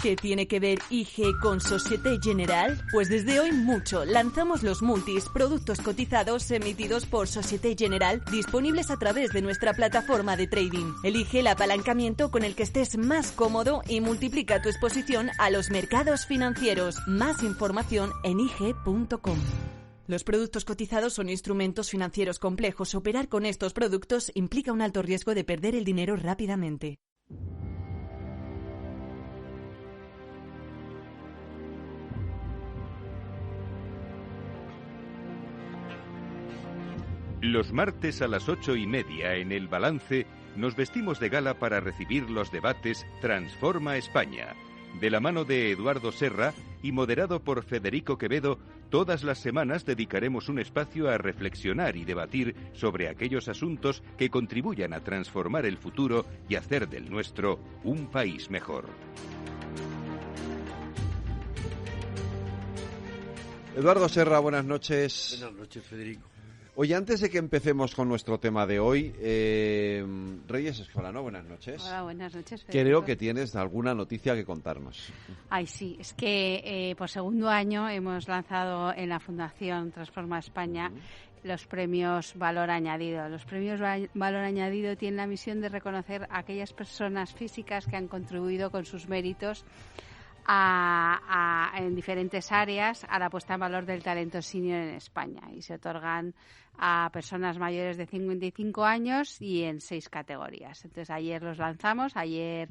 ¿Qué tiene que ver IG con Société Générale? Pues desde hoy mucho. Lanzamos los multis, productos cotizados emitidos por Société Générale, disponibles a través de nuestra plataforma de trading. Elige el apalancamiento con el que estés más cómodo y multiplica tu exposición a los mercados financieros. Más información en IG.com. Los productos cotizados son instrumentos financieros complejos. Operar con estos productos implica un alto riesgo de perder el dinero rápidamente. Los martes a las 8:30 en El Balance nos vestimos de gala para recibir los debates Transforma España. De la mano de Eduardo Serra y moderado por Federico Quevedo, todas las semanas dedicaremos un espacio a reflexionar y debatir sobre aquellos asuntos que contribuyan a transformar el futuro y hacer del nuestro un país mejor. Eduardo Serra, buenas noches. Buenas noches, Federico. Oye, antes de que empecemos con nuestro tema de hoy, Reyes Escolano, buenas noches. Hola, buenas noches, Federico. Creo que tienes alguna noticia que contarnos. Ay, sí, es que por segundo año hemos lanzado en la Fundación Transforma España los premios Valor Añadido. Los premios Valor Añadido tienen la misión de reconocer a aquellas personas físicas que han contribuido con sus méritos en diferentes áreas a la puesta en valor del talento senior en España, y se otorgan a personas mayores de 55 años y en 6 categorías. Entonces ayer los lanzamos, ayer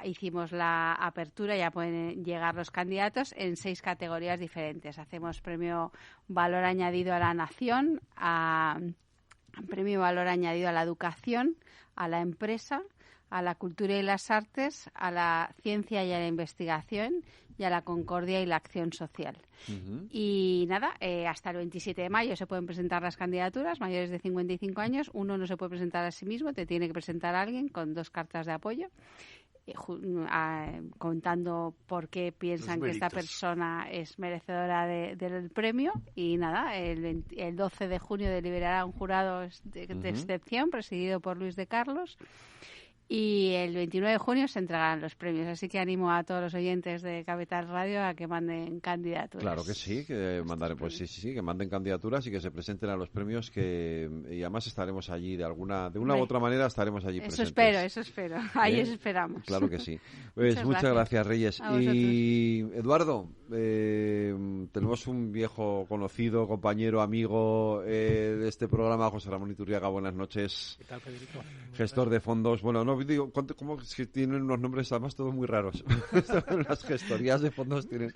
hicimos la apertura, ya pueden llegar los candidatos en 6 categorías diferentes. Hacemos premio Valor Añadido a la Nación, premio Valor Añadido a la Educación, a la Empresa, a la cultura y las artes, a la ciencia y a la investigación y a la concordia y la acción social. Y nada, hasta el 27 de mayo se pueden presentar las candidaturas, mayores de 55 años. Uno no se puede presentar a sí mismo, te tiene que presentar a alguien con 2 cartas de apoyo, contando por qué piensan que esta persona es merecedora del premio. Y nada, el 12 de junio deliberará un jurado de excepción presidido por Luis de Carlos. Y el 29 de junio se entregarán los premios. Así que animo a todos los oyentes de Capital Radio a que manden candidaturas. Claro que sí, que mandaré, pues sí, que manden candidaturas y que se presenten a los premios, y además estaremos allí de una u otra manera, estaremos allí presentes. Eso espero. Ahí esperamos. Claro que sí. Pues muchas gracias, Reyes. Y Eduardo, tenemos un viejo conocido, compañero, amigo de este programa, José Ramón Iturriaga. Buenas noches. ¿Qué tal, Federico? Gestor de fondos. Bueno, no digo, ¿cómo es que tienen unos nombres además todos muy raros? Las gestorías de fondos tienen...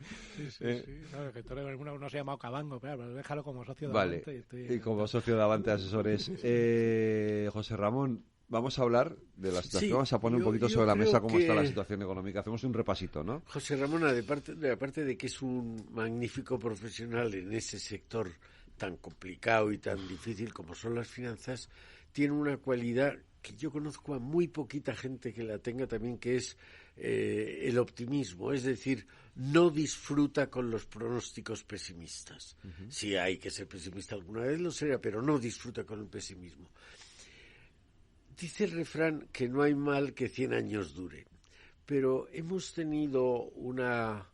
Sí. Claro, gestor de alguna uno se ha llamado Cabango, pero déjalo como socio de Avante. Vale, y como socio de Avante Asesores. José Ramón, vamos a hablar de la situación, vamos a poner un poquito sobre la mesa cómo está la situación económica. Hacemos un repasito, ¿no? José Ramón, aparte de que es un magnífico profesional en ese sector tan complicado y tan difícil como son las finanzas, tiene una cualidad que yo conozco a muy poquita gente que la tenga también, que es el optimismo, es decir, no disfruta con los pronósticos pesimistas. Sí hay que ser pesimista alguna vez, lo será, pero no disfruta con el pesimismo. Dice el refrán que no hay mal que 100 años dure, pero hemos tenido una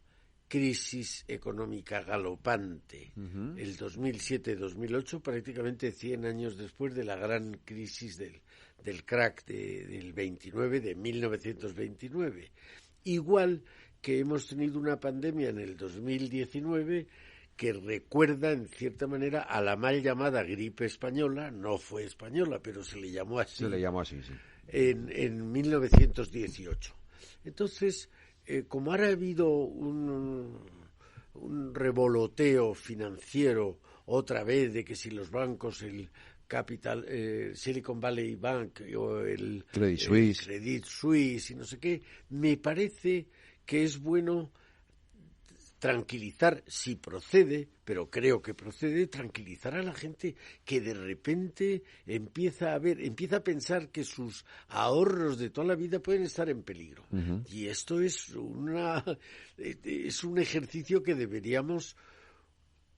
crisis económica galopante, el 2007-2008, prácticamente 100 años después de la gran crisis del crack del 29, de 1929. Igual que hemos tenido una pandemia en el 2019 que recuerda, en cierta manera, a la mal llamada gripe española. No fue española, pero se le llamó así. Se le llamó así, sí. En 1918. Entonces, como ahora ha habido un revoloteo financiero otra vez de que si los bancos, el Silicon Valley Bank o el Credit Suisse y no sé qué, me parece que es bueno tranquilizar, si procede, pero creo que procede, tranquilizar a la gente que de repente empieza a pensar que sus ahorros de toda la vida pueden estar en peligro. Y esto es un ejercicio que deberíamos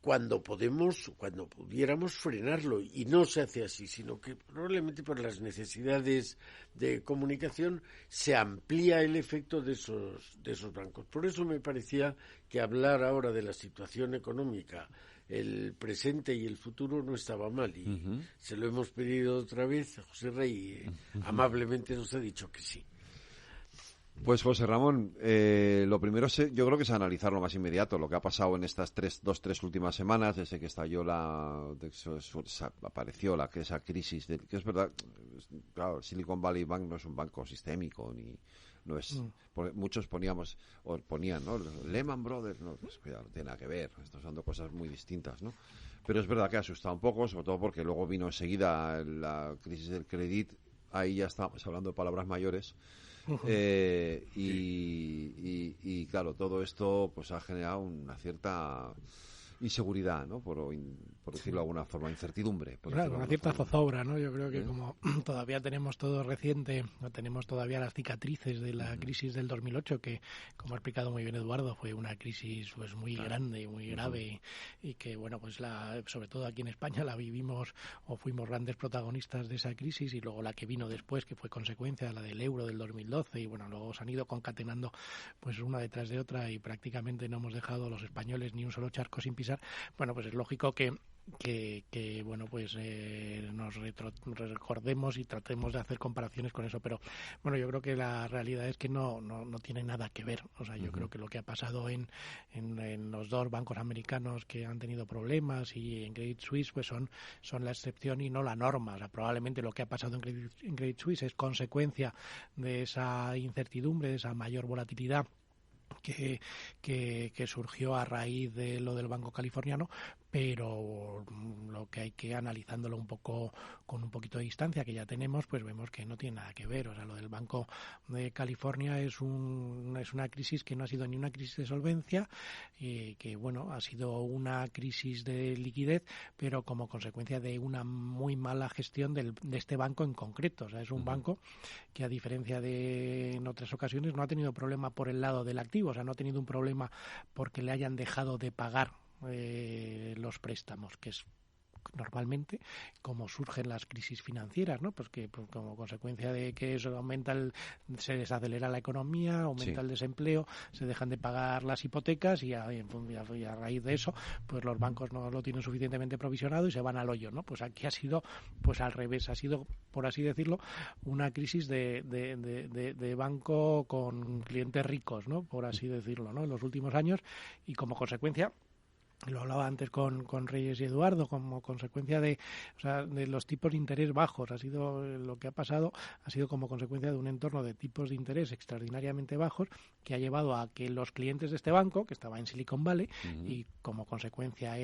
cuando pudiéramos frenarlo, y no se hace así, sino que probablemente por las necesidades de comunicación se amplía el efecto de esos bancos. Por eso me parecía que hablar ahora de la situación económica, el presente y el futuro, no estaba mal, y se lo hemos pedido otra vez a José Rey y amablemente nos ha dicho que sí. Pues José Ramón, lo primero yo creo que es analizar lo más inmediato, lo que ha pasado en estas tres últimas semanas, desde que estalló apareció esa crisis, que es verdad, claro, Silicon Valley Bank no es un banco sistémico, ni no es, muchos ponían, ¿no? Lehman Brothers, no, pues cuidado, no tiene nada que ver, estamos hablando de cosas muy distintas, ¿no? Pero es verdad que ha asustado un poco, sobre todo porque luego vino enseguida la crisis del crédito, ahí ya estamos hablando de palabras mayores. Y claro, todo esto pues ha generado una cierta inseguridad, ¿no? Por decirlo de alguna forma, incertidumbre. Claro, una cierta zozobra, ¿no? Yo creo que como todavía tenemos todo reciente, tenemos todavía las cicatrices de la crisis del 2008, que, como ha explicado muy bien Eduardo, fue una crisis pues muy grande, muy grave, y que, bueno, pues sobre todo aquí en España la vivimos o fuimos grandes protagonistas de esa crisis, y luego la que vino después, que fue consecuencia, la del euro del 2012, y bueno, luego se han ido concatenando pues una detrás de otra, y prácticamente no hemos dejado los españoles ni un solo charco sin pisar. Bueno, pues es lógico que bueno, pues nos recordemos y tratemos de hacer comparaciones con eso, pero bueno, yo creo que la realidad es que no tiene nada que ver. O sea, yo creo que lo que ha pasado en los dos bancos americanos que han tenido problemas y en Credit Suisse pues son la excepción y no la norma. O sea, probablemente lo que ha pasado en Credit Suisse es consecuencia de esa incertidumbre, de esa mayor volatilidad que surgió a raíz de lo del Banco Californiano, pero lo que hay que, analizándolo un poco con un poquito de distancia que ya tenemos, pues vemos que no tiene nada que ver. O sea, lo del Banco de California es una crisis que no ha sido ni una crisis de solvencia, que bueno, ha sido una crisis de liquidez, pero como consecuencia de una muy mala gestión de este banco en concreto. O sea, es un banco que, a diferencia de en otras ocasiones, no ha tenido problema por el lado del activo. O sea, no ha tenido un problema porque le hayan dejado de pagar los préstamos, que es normalmente como surgen las crisis financieras, ¿no? Pues que como consecuencia de que eso se desacelera la economía, aumenta el desempleo, se dejan de pagar las hipotecas y a raíz de eso pues los bancos no lo tienen suficientemente provisionado y se van al hoyo, ¿no? Pues aquí ha sido pues al revés, ha sido, por así decirlo, una crisis de banco con clientes ricos, ¿no? Por así decirlo, ¿no? En los últimos años, y como consecuencia, lo hablaba antes con Reyes y Eduardo, como consecuencia de los tipos de interés bajos. Ha sido lo que ha pasado, ha sido como consecuencia de un entorno de tipos de interés extraordinariamente bajos que ha llevado a que los clientes de este banco, que estaba en Silicon Valley, y como consecuencia a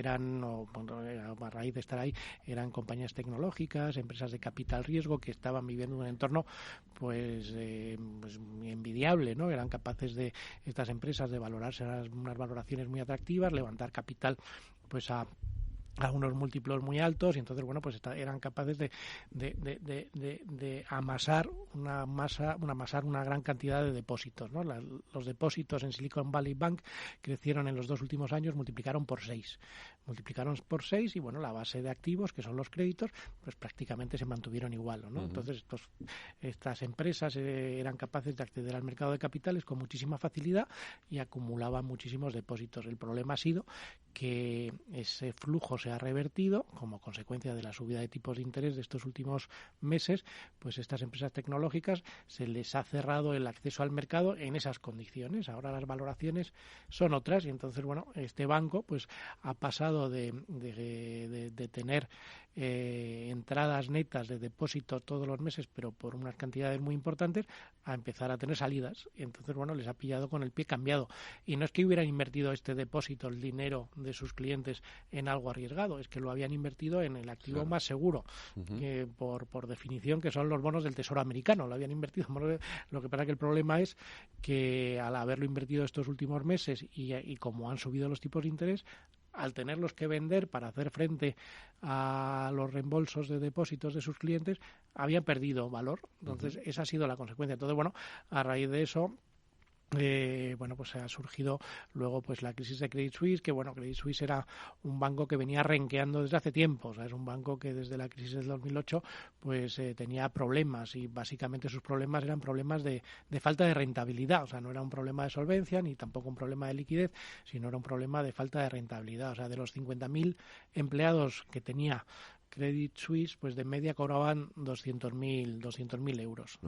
raíz de estar ahí, eran compañías tecnológicas, empresas de capital riesgo que estaban viviendo un entorno pues envidiable, ¿no? Eran capaces de estas empresas de valorarse unas valoraciones muy atractivas, levantar capital pues a unos múltiplos muy altos, y entonces bueno, pues eran capaces de amasar una gran cantidad de depósitos, ¿no? Los depósitos en Silicon Valley Bank crecieron en los 2 últimos años, multiplicaron por 6, y bueno, la base de activos, que son los créditos, pues prácticamente se mantuvieron igual, ¿no? Entonces estas empresas eran capaces de acceder al mercado de capitales con muchísima facilidad y acumulaban muchísimos depósitos. El problema ha sido que ese flujo se ha revertido como consecuencia de la subida de tipos de interés de estos últimos meses. Pues estas empresas tecnológicas se les ha cerrado el acceso al mercado en esas condiciones. Ahora las valoraciones son otras, y entonces bueno, este banco pues ha pasado de tener entradas netas de depósito todos los meses, pero por unas cantidades muy importantes, a empezar a tener salidas. Y entonces bueno, les ha pillado con el pie cambiado. Y no es que hubieran invertido este depósito, el dinero de sus clientes, en algo arriesgado, es que lo habían invertido en el activo más seguro, que por definición, que son los bonos del Tesoro americano. Lo habían invertido. Lo que pasa es que el problema es que al haberlo invertido estos últimos meses y como han subido los tipos de interés, al tenerlos que vender para hacer frente a los reembolsos de depósitos de sus clientes, habían perdido valor. Entonces esa ha sido la consecuencia. Entonces bueno, a raíz de eso bueno, pues ha surgido luego pues la crisis de Credit Suisse, que bueno, Credit Suisse era un banco que venía renqueando desde hace tiempo, o sea, es un banco que desde la crisis del 2008 pues tenía problemas, y básicamente sus problemas eran problemas de falta de rentabilidad, o sea, no era un problema de solvencia ni tampoco un problema de liquidez, sino era un problema de falta de rentabilidad. O sea, de los 50.000 empleados que tenía Credit Suisse, pues de media cobraban 200.000 euros,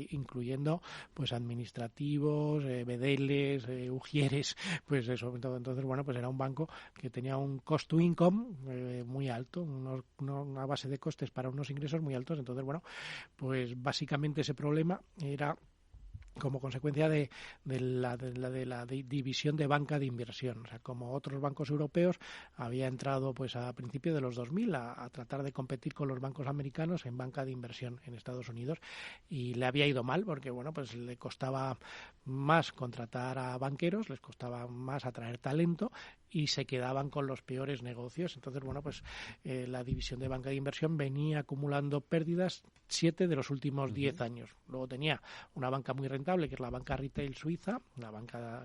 incluyendo pues administrativos, bedeles, ujieres, pues eso. Entonces, bueno, pues era un banco que tenía un cost to income muy alto, una base de costes para unos ingresos muy altos. Entonces, bueno, pues básicamente ese problema era como consecuencia de la división de banca de inversión. O sea, como otros bancos europeos, había entrado pues a principios de los 2000 a tratar de competir con los bancos americanos en banca de inversión en Estados Unidos, y le había ido mal porque, bueno, pues le costaba más contratar a banqueros, les costaba más atraer talento y se quedaban con los peores negocios. Entonces, bueno, pues la división de banca de inversión venía acumulando pérdidas 7 de los últimos 10 años. Luego tenía una banca muy rentable, que es la banca retail suiza,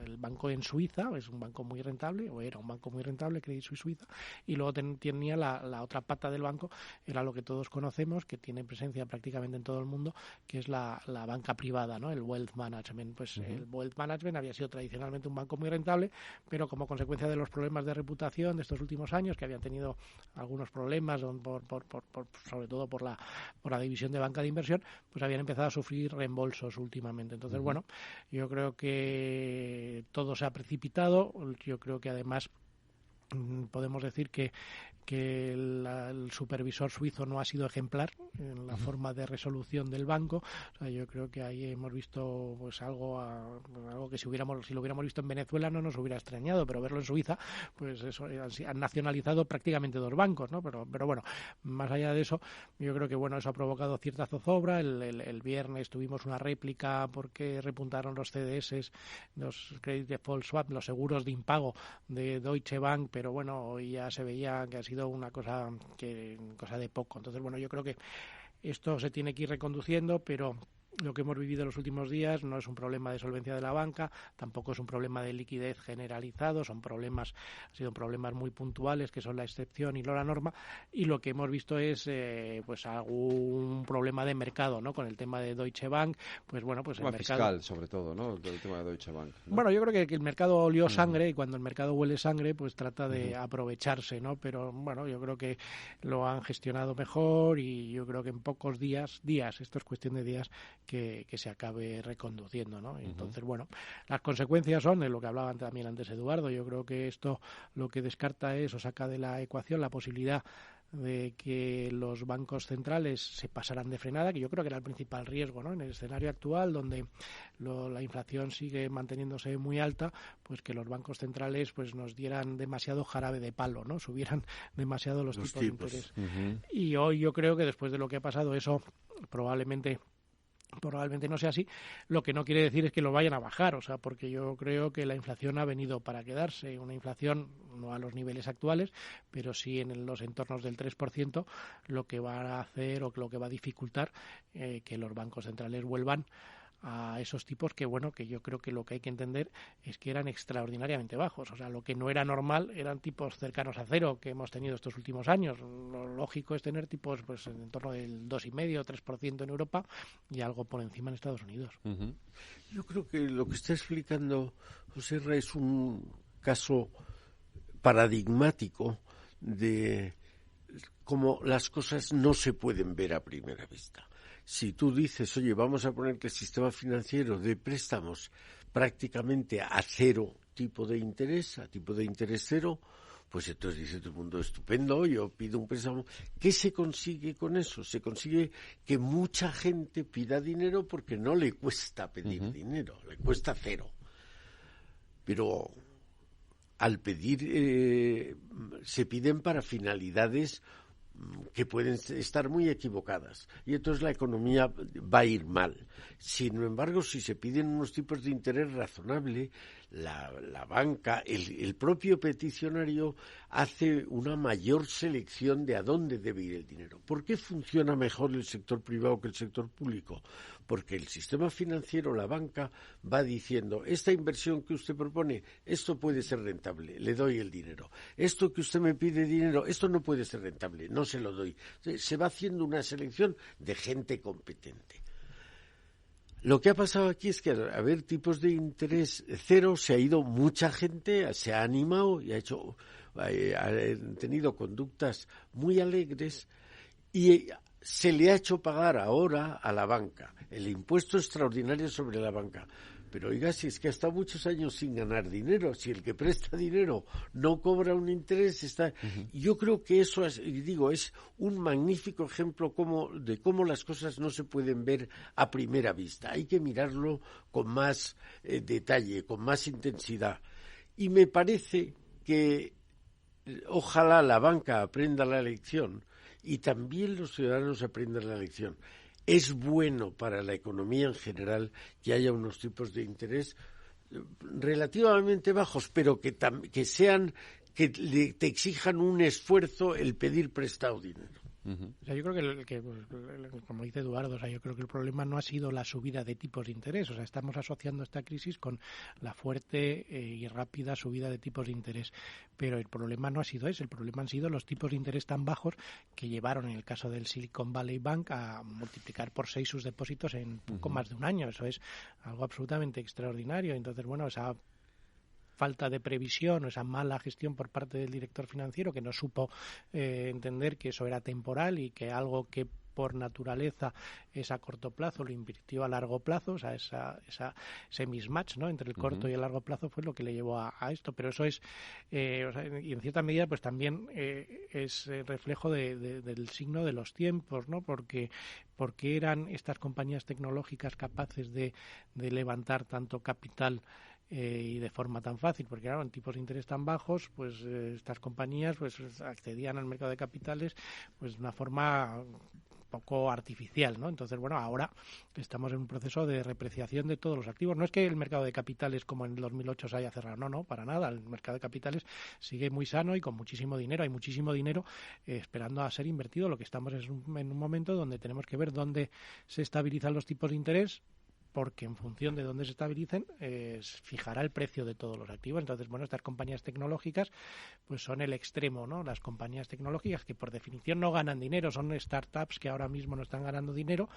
el banco en Suiza, es un banco muy rentable, o era un banco muy rentable, Credit Suisse Suiza, y luego tenía la otra pata del banco, era lo que todos conocemos, que tiene presencia prácticamente en todo el mundo, que es la banca privada, ¿no? El wealth management. Pues el wealth management había sido tradicionalmente un banco muy rentable, pero como consecuencia de los problemas de reputación de estos últimos años, que habían tenido algunos problemas sobre todo por la división de banca de inversión, pues habían empezado a sufrir reembolsos últimamente. Entonces, bueno, yo creo que todo se ha precipitado. Yo creo que además podemos decir que el supervisor suizo no ha sido ejemplar en la forma de resolución del banco. O sea, yo creo que ahí hemos visto pues algo que si lo hubiéramos visto en Venezuela no nos hubiera extrañado, pero verlo en Suiza, pues eso, han nacionalizado prácticamente 2 bancos, ¿no? Pero bueno, más allá de eso, yo creo que bueno, eso ha provocado cierta zozobra. El viernes tuvimos una réplica porque repuntaron los CDS, los Credit Default Swap, los seguros de impago de Deutsche Bank, pero bueno, hoy ya se veía que ha sido una cosa de poco. Entonces, bueno, yo creo que esto se tiene que ir reconduciendo, pero lo que hemos vivido en los últimos días no es un problema de solvencia de la banca, tampoco es un problema de liquidez generalizado, han sido problemas muy puntuales que son la excepción y no la norma, y lo que hemos visto es pues algún problema de mercado, ¿no? Con el tema de Deutsche Bank, pues bueno, pues el mercado fiscal, sobre todo, ¿no? El tema de Deutsche Bank, ¿no? Bueno, yo creo que el mercado olió sangre, y cuando el mercado huele sangre, pues trata de aprovecharse, ¿no? Pero bueno, yo creo que lo han gestionado mejor, y yo creo que en pocos días, esto es cuestión de días, que se acabe reconduciendo, ¿no? Entonces, bueno, las consecuencias son de lo que hablaba también antes Eduardo. Yo creo que esto lo que descarta es, o saca de la ecuación, la posibilidad de que los bancos centrales se pasaran de frenada, que yo creo que era el principal riesgo, ¿no? En el escenario actual, donde la inflación sigue manteniéndose muy alta, pues que los bancos centrales pues nos dieran demasiado jarabe de palo, ¿no? Subieran demasiado los tipos de interés. Y hoy yo creo que después de lo que ha pasado, eso probablemente no sea así, lo que no quiere decir es que lo vayan a bajar, o sea, porque yo creo que la inflación ha venido para quedarse, una inflación no a los niveles actuales, pero sí en los entornos del 3%, lo que va a hacer o lo que va a dificultar que los bancos centrales vuelvan a esos tipos que, bueno, que yo creo que lo que hay que entender es que eran extraordinariamente bajos. O sea, lo que no era normal eran tipos cercanos a cero que hemos tenido estos últimos años. Lo lógico es tener tipos pues en torno del 2,5 o 3% en Europa y algo por encima en Estados Unidos. Yo creo que lo que está explicando José R. es un caso paradigmático de cómo las cosas no se pueden ver a primera vista. Si tú dices, oye, vamos a poner que el sistema financiero de préstamos prácticamente a cero tipo de interés, a tipo de interés cero, pues entonces dice todo el mundo, estupendo, yo pido un préstamo. ¿Qué se consigue con eso? Se consigue que mucha gente pida dinero porque no le cuesta pedir dinero, le cuesta cero. Pero al pedir, se piden para finalidades que pueden estar muy equivocadas, y entonces la economía va a ir mal. Sin embargo, si se piden unos tipos de interés razonable, la banca, el propio peticionario hace una mayor selección de a dónde debe ir el dinero. ¿Por qué funciona mejor el sector privado que el sector público? porque el sistema financiero, la banca, va diciendo, esta inversión que usted propone, esto puede ser rentable, le doy el dinero. Esto que usted me pide dinero, esto no puede ser rentable, no se lo doy. Se va haciendo una selección de gente competente. Lo que ha pasado aquí es que al haber tipos de interés cero, se ha ido mucha gente, se ha animado y ha tenido conductas muy alegres y se le ha hecho pagar ahora a la banca el impuesto extraordinario sobre la banca. Pero oiga, si es que ha estado muchos años sin ganar dinero, si el que presta dinero no cobra un interés, está... Yo creo que eso es un magnífico ejemplo de cómo las cosas no se pueden ver a primera vista. Hay que mirarlo con más detalle, con más intensidad. Y me parece que ojalá la banca aprenda la lección y también los ciudadanos aprendan la lección. Es bueno para la economía en general que haya unos tipos de interés relativamente bajos, pero que te exijan un esfuerzo el pedir prestado dinero. O sea, yo creo que, como dice Eduardo, o sea, yo creo que el problema no ha sido la subida de tipos de interés. O sea, estamos asociando esta crisis con la fuerte y rápida subida de tipos de interés. Pero el problema no ha sido ese. El problema han sido los tipos de interés tan bajos que llevaron, en el caso del Silicon Valley Bank, a multiplicar por 6 sus depósitos en poco más de un año. Eso es algo absolutamente extraordinario. Entonces, bueno, esa falta de previsión o esa mala gestión por parte del director financiero que no supo entender que eso era temporal y que algo que por naturaleza es a corto plazo lo invirtió a largo plazo, o sea, ese mismatch, ¿no?, entre el corto y el largo plazo fue lo que le llevó a esto. Pero eso es, o sea, y en cierta medida pues también es reflejo del signo de los tiempos, ¿no? Porque eran estas compañías tecnológicas capaces de levantar tanto capital y de forma tan fácil, porque claro, en tipos de interés tan bajos, pues estas compañías pues accedían al mercado de capitales pues de una forma poco artificial, ¿no? Entonces, bueno, ahora estamos en un proceso de repreciación de todos los activos. No es que el mercado de capitales como en el 2008 se haya cerrado, no, para nada. El mercado de capitales sigue muy sano y con muchísimo dinero. Hay muchísimo dinero esperando a ser invertido. Lo que estamos es en un momento donde tenemos que ver dónde se estabilizan los tipos de interés, porque en función de dónde se estabilicen fijará el precio de todos los activos. Entonces, bueno, estas compañías tecnológicas pues son el extremo, ¿no? Las compañías tecnológicas que por definición no ganan dinero, son startups que ahora mismo no están ganando dinero,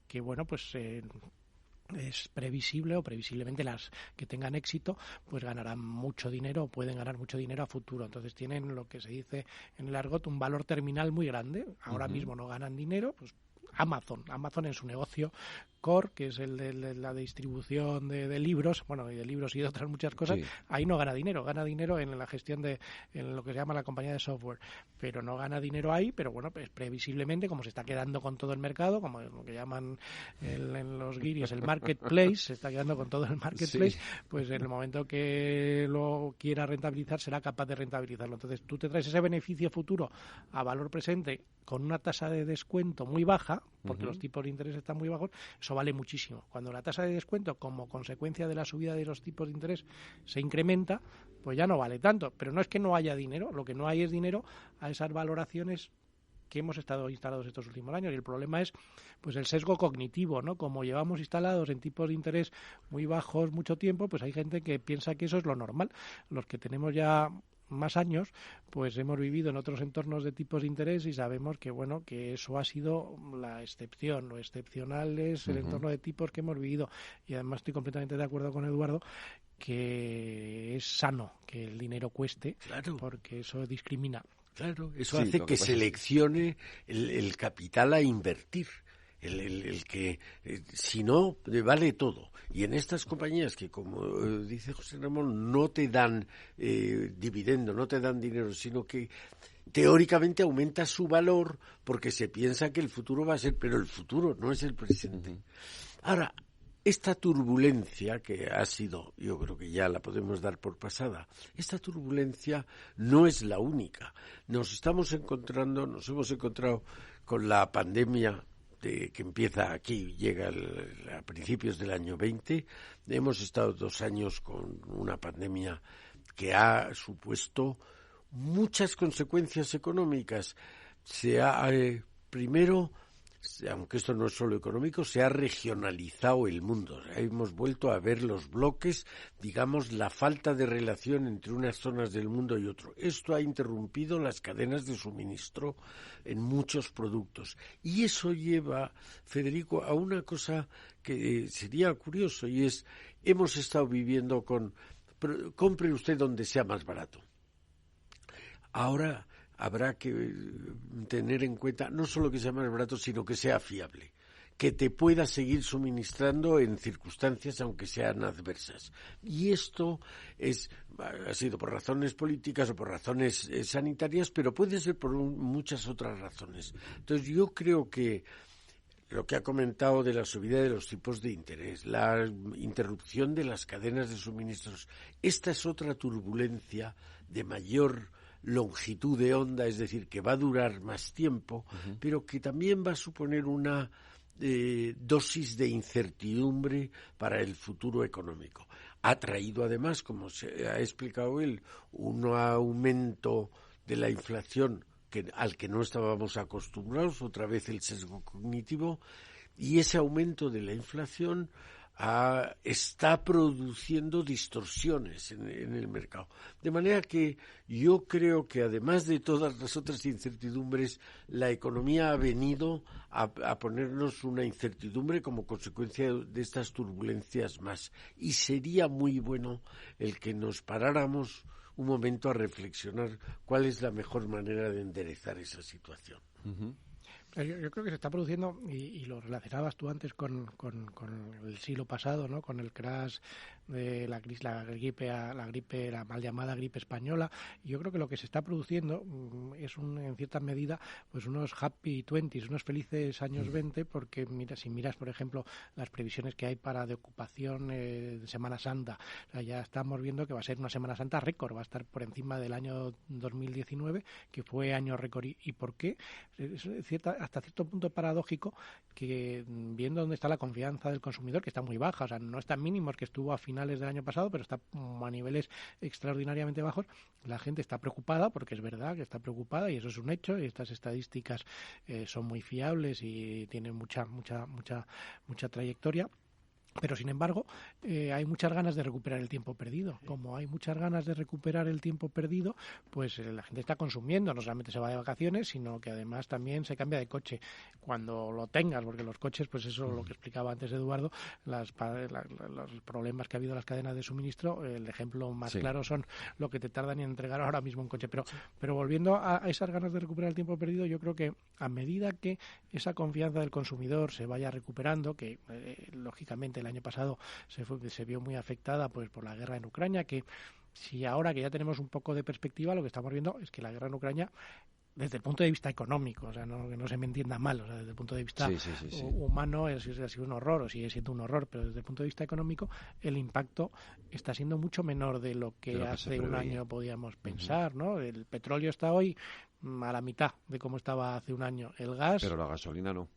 que bueno, pues es previsible o previsiblemente las que tengan éxito pues ganarán mucho dinero o pueden ganar mucho dinero a futuro. Entonces tienen lo que se dice en el argot un valor terminal muy grande. Ahora mismo no ganan dinero, pues Amazon en su negocio core, que es el de la distribución de libros, bueno, y de libros y de otras muchas cosas, ahí no gana dinero en la gestión en lo que se llama la compañía de software, pero no gana dinero ahí, pero bueno, pues previsiblemente, como se está quedando con todo el mercado, como lo que llaman en los guiris el marketplace, se está quedando con todo el marketplace, pues en el momento que lo quiera rentabilizar, será capaz de rentabilizarlo. Entonces, tú te traes ese beneficio futuro a valor presente con una tasa de descuento muy baja, porque los tipos de interés están muy bajos, eso vale muchísimo. Cuando la tasa de descuento, como consecuencia de la subida de los tipos de interés, se incrementa, pues ya no vale tanto. Pero no es que no haya dinero, lo que no hay es dinero a esas valoraciones que hemos estado instalados estos últimos años. Y el problema es pues el sesgo cognitivo, ¿no? Como llevamos instalados en tipos de interés muy bajos mucho tiempo, pues hay gente que piensa que eso es lo normal. Los que tenemos ya más años, pues hemos vivido en otros entornos de tipos de interés y sabemos que, bueno, que eso ha sido la excepción. Lo excepcional es el entorno de tipos que hemos vivido. Y además estoy completamente de acuerdo con Eduardo que es sano que el dinero cueste, porque eso discrimina. Claro, eso hace que seleccione el capital a invertir. El que, si no, vale todo. Y en estas compañías que, como dice José Ramón, no te dan dividendo, no te dan dinero, sino que teóricamente aumenta su valor porque se piensa que el futuro va a ser, pero el futuro no es el presente. Ahora, esta turbulencia que ha sido, yo creo que ya la podemos dar por pasada, esta turbulencia no es la única. Nos hemos encontrado con la pandemia que empieza aquí, llega a principios del año 20. Hemos estado 2 años con una pandemia que ha supuesto muchas consecuencias económicas. Primero, aunque esto no es solo económico, se ha regionalizado el mundo. Hemos vuelto a ver los bloques, digamos, la falta de relación entre unas zonas del mundo y otro. Esto ha interrumpido las cadenas de suministro en muchos productos. Y eso lleva, Federico, a una cosa que sería curioso, y es, hemos estado viviendo con, compre usted donde sea más barato. Ahora habrá que tener en cuenta no solo que sea más barato, sino que sea fiable, que te pueda seguir suministrando en circunstancias aunque sean adversas. Y esto ha sido por razones políticas o por razones sanitarias, pero puede ser por muchas otras razones. Entonces yo creo que lo que ha comentado de la subida de los tipos de interés, la interrupción de las cadenas de suministros, esta es otra turbulencia de mayor longitud de onda, es decir, que va a durar más tiempo, pero que también va a suponer una dosis de incertidumbre para el futuro económico. Ha traído además, como se ha explicado él, un aumento de la inflación al que no estábamos acostumbrados, otra vez el sesgo cognitivo, y ese aumento de la inflación está produciendo distorsiones en el mercado. De manera que yo creo que además de todas las otras incertidumbres, la economía ha venido a ponernos una incertidumbre como consecuencia de estas turbulencias más. Y sería muy bueno el que nos paráramos un momento a reflexionar cuál es la mejor manera de enderezar esa situación. Uh-huh. Yo creo que se está produciendo, y lo relacionabas tú antes con el siglo pasado, ¿no? Con el crash de la mal llamada gripe española. Yo creo que lo que se está produciendo es en cierta medida pues unos happy 20s, unos felices años 20, porque si miras, por ejemplo, las previsiones que hay de ocupación de Semana Santa, o sea, ya estamos viendo que va a ser una Semana Santa récord, va a estar por encima del año 2019, que fue año récord. ¿Y por qué? Es hasta cierto punto paradójico que, viendo dónde está la confianza del consumidor, que está muy baja, o sea, no está mínimos que estuvo a finales del año pasado, pero está a niveles extraordinariamente bajos, la gente está preocupada, porque es verdad que está preocupada, y eso es un hecho, y estas estadísticas son muy fiables y tienen mucha trayectoria. Pero, sin embargo, hay muchas ganas de recuperar el tiempo perdido. Como hay muchas ganas de recuperar el tiempo perdido, pues la gente está consumiendo. No solamente se va de vacaciones, sino que además también se cambia de coche cuando lo tengas, porque los coches, pues eso, lo que explicaba antes Eduardo, los problemas que ha habido en las cadenas de suministro, el ejemplo más claro son lo que te tardan en entregar ahora mismo un coche. Pero volviendo a esas ganas de recuperar el tiempo perdido, yo creo que a medida que esa confianza del consumidor se vaya recuperando, que lógicamente el año pasado se vio muy afectada pues por la guerra en Ucrania, que si ahora que ya tenemos un poco de perspectiva, lo que estamos viendo es que la guerra en Ucrania, desde el punto de vista económico, o sea, que no se me entienda mal, o sea, desde el punto de vista humano ha sido un horror, o sigue siendo un horror, pero desde el punto de vista económico el impacto está siendo mucho menor de lo que hace un año podíamos pensar, ¿no? El petróleo está hoy a la mitad de cómo estaba hace un año, el gas... Pero la gasolina no.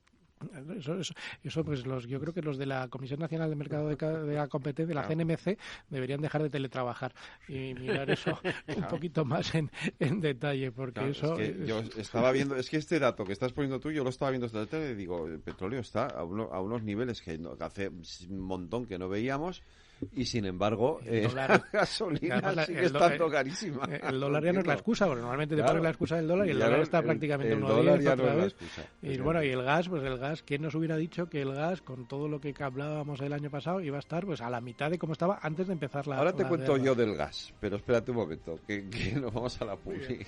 Eso pues yo creo que los de la Comisión Nacional de Mercado de la Competencia, la CNMC, deberían dejar de teletrabajar y mirar eso un poquito más en detalle, porque eso... Es que yo estaba viendo, es que este dato que estás poniendo tú, yo lo estaba viendo esta tarde y digo, el petróleo está a unos niveles que hace un montón que no veíamos. Y sin embargo, la gasolina sigue estando carísima. El dólar ya no es la excusa, porque normalmente te ponen la excusa del dólar y el dólar está prácticamente en 1,10 otra vez. Y bueno, y el gas, ¿quién nos hubiera dicho que el gas, con todo lo que hablábamos el año pasado, iba a estar pues a la mitad de cómo estaba antes de empezar la... Ahora te cuento yo del gas, pero espérate un momento, que nos vamos a la publi.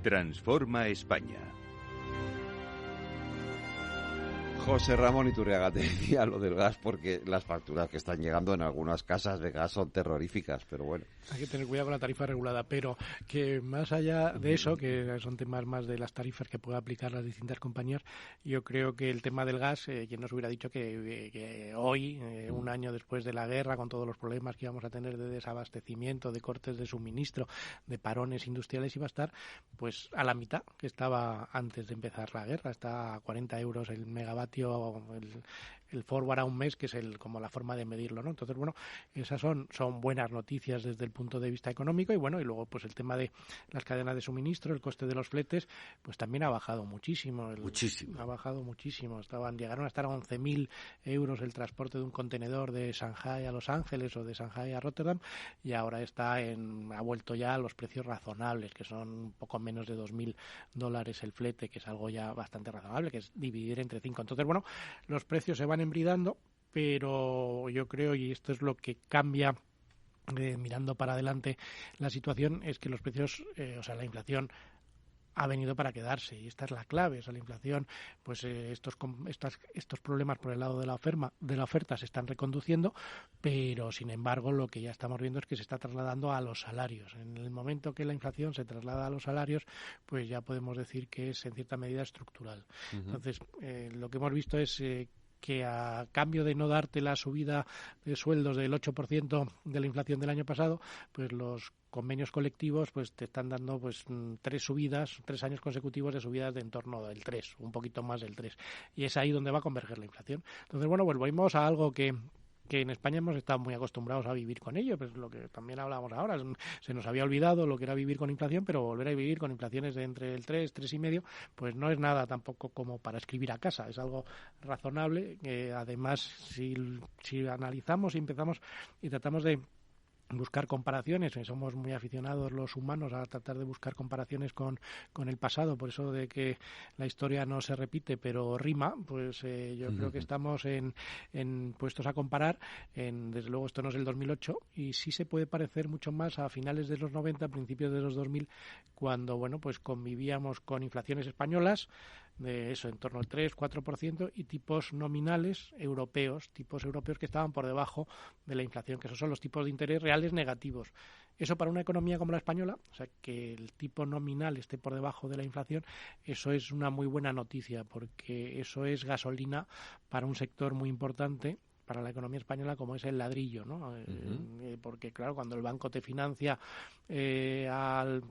Transforma España. José Ramón Iturriaga, te decía lo del gas porque las facturas que están llegando en algunas casas de gas son terroríficas, pero bueno. Hay que tener cuidado con la tarifa regulada, pero que más allá de eso, que son temas más de las tarifas que pueden aplicar las distintas compañías, yo creo que el tema del gas, quien nos hubiera dicho que hoy, un año después de la guerra, con todos los problemas que íbamos a tener de desabastecimiento, de cortes de suministro, de parones industriales, iba a estar pues a la mitad que estaba antes de empezar la guerra. Está a 40 euros el megavatio, el forward a un mes, que es como la forma de medirlo, ¿no? Entonces, bueno, esas son buenas noticias desde el punto de vista económico, y bueno, y luego pues el tema de las cadenas de suministro, el coste de los fletes, pues también ha bajado muchísimo. Ha bajado muchísimo. Llegaron a estar a 11.000 euros el transporte de un contenedor de Shanghái a Los Ángeles o de Shanghái a Rotterdam, y ahora ha vuelto ya a los precios razonables, que son un poco menos de $2.000 el flete, que es algo ya bastante razonable, que es dividir entre 5. Entonces, bueno, los precios se van embridando, pero yo creo, y esto es lo que cambia mirando para adelante la situación, es que los precios, la inflación ha venido para quedarse, y esta es la clave. O sea, la inflación, pues estos problemas por el lado de la oferta se están reconduciendo, pero sin embargo lo que ya estamos viendo es que se está trasladando a los salarios. En el momento que la inflación se traslada a los salarios, pues ya podemos decir que es en cierta medida estructural. Uh-huh. Entonces, lo que hemos visto es que a cambio de no darte la subida de sueldos del 8% de la inflación del año pasado, pues los convenios colectivos pues te están dando pues 3 años consecutivos de subidas de en torno del 3, un poquito más del 3. Y es ahí donde va a converger la inflación. Entonces, bueno, pues volvemos a algo que en España hemos estado muy acostumbrados a vivir con ello, pues lo que también hablábamos ahora, se nos había olvidado lo que era vivir con inflación, pero volver a vivir con inflaciones de entre el 3,5, pues no es nada tampoco como para escribir a casa, es algo razonable. Además, si analizamos y empezamos y tratamos de buscar comparaciones, somos muy aficionados los humanos a tratar de buscar comparaciones con el pasado, por eso de que la historia no se repite pero rima, pues yo creo que estamos en puestos a comparar. Desde luego esto no es el 2008 y sí se puede parecer mucho más a finales de los 90, principios de los 2000, cuando bueno, pues convivíamos con inflaciones españolas de eso, en torno al 3-4%, y tipos nominales europeos que estaban por debajo de la inflación, que esos son los tipos de interés reales negativos. Eso para una economía como la española, o sea, que el tipo nominal esté por debajo de la inflación, eso es una muy buena noticia, porque eso es gasolina para un sector muy importante para la economía española, como es el ladrillo, ¿no? Uh-huh. Porque claro, cuando el banco te financia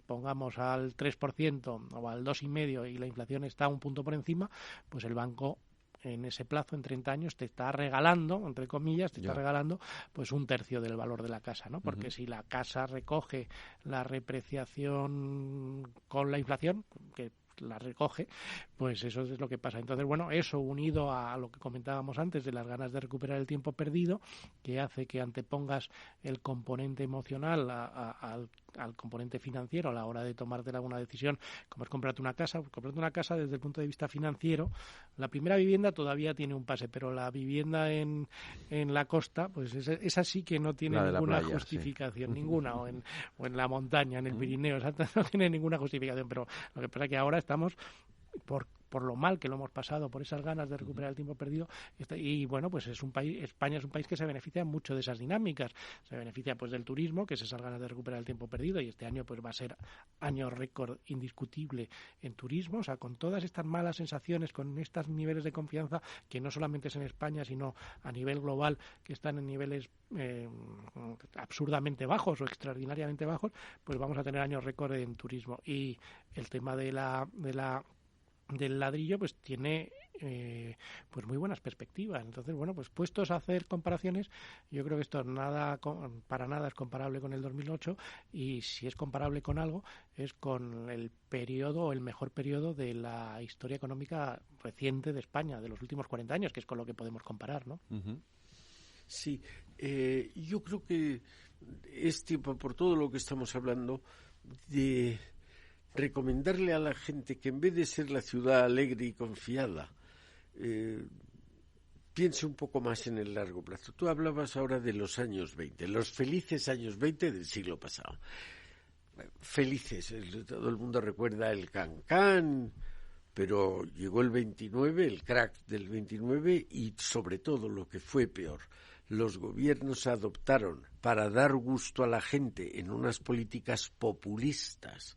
pongamos al 3% o al 2,5% y la inflación está un punto por encima, pues el banco en ese plazo, en 30 años, te está regalando, entre comillas, está regalando pues un tercio del valor de la casa, ¿no? Porque uh-huh. Si la casa recoge la repreciación con la inflación, que la recoge, pues eso es lo que pasa. Entonces, bueno, eso unido a lo que comentábamos antes de las ganas de recuperar el tiempo perdido, que hace que antepongas el componente emocional al componente financiero a la hora de tomarte alguna decisión, como es comprarte una casa. Comprarte una casa desde el punto de vista financiero, la primera vivienda todavía tiene un pase, pero la vivienda en la costa, pues esa sí que no tiene ninguna playa, justificación, sí. Ninguna, o en la montaña, en el Pirineo, no tiene ninguna justificación, pero lo que pasa es que ahora estamos por lo mal que lo hemos pasado, por esas ganas de recuperar el tiempo perdido, y bueno, pues España es un país que se beneficia mucho de esas dinámicas, se beneficia pues del turismo, que es esas ganas de recuperar el tiempo perdido, y este año pues va a ser año récord indiscutible en turismo, o sea, con todas estas malas sensaciones, con estos niveles de confianza, que no solamente es en España, sino a nivel global, que están en niveles absurdamente bajos o extraordinariamente bajos, pues vamos a tener años récord en turismo. Y el tema del ladrillo pues tiene pues muy buenas perspectivas. Entonces, bueno, pues puestos a hacer comparaciones, yo creo que esto para nada es comparable con el 2008, y si es comparable con algo es con el mejor periodo de la historia económica reciente de España, de los últimos 40 años, que es con lo que podemos comparar, ¿no? Uh-huh. Sí, yo creo que es tiempo, por todo lo que estamos hablando, de recomendarle a la gente que en vez de ser la ciudad alegre y confiada, piense un poco más en el largo plazo. Tú hablabas ahora de los años 20, los felices años 20 del siglo pasado. Felices, todo el mundo recuerda el Can-Can, Pero llegó el 29, el crack del 29, y sobre todo lo que fue peor, los gobiernos adoptaron para dar gusto a la gente en unas políticas populistas,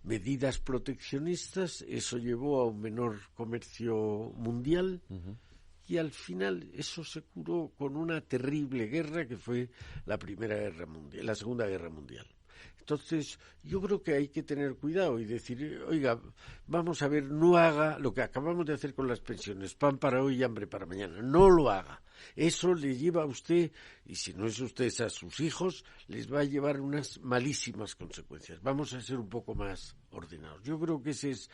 medidas proteccionistas. Eso llevó a un menor comercio mundial. Y al final eso se curó con una terrible guerra que fue la Segunda Guerra Mundial. Entonces, yo creo que hay que tener cuidado y decir, oiga, vamos a ver, no haga lo que acabamos de hacer con las pensiones, pan para hoy y hambre para mañana, no lo haga. Eso le lleva a usted, y si no es usted, a sus hijos, les va a llevar unas malísimas consecuencias. Vamos a ser un poco más ordenados. Yo creo que esa es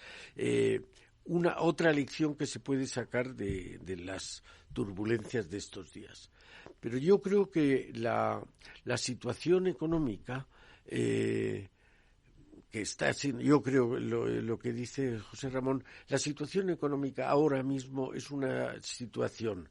una otra lección que se puede sacar de las turbulencias de estos días. Pero yo creo que la situación económica que está siendo, yo creo lo que dice José Ramón, la situación económica ahora mismo es una situación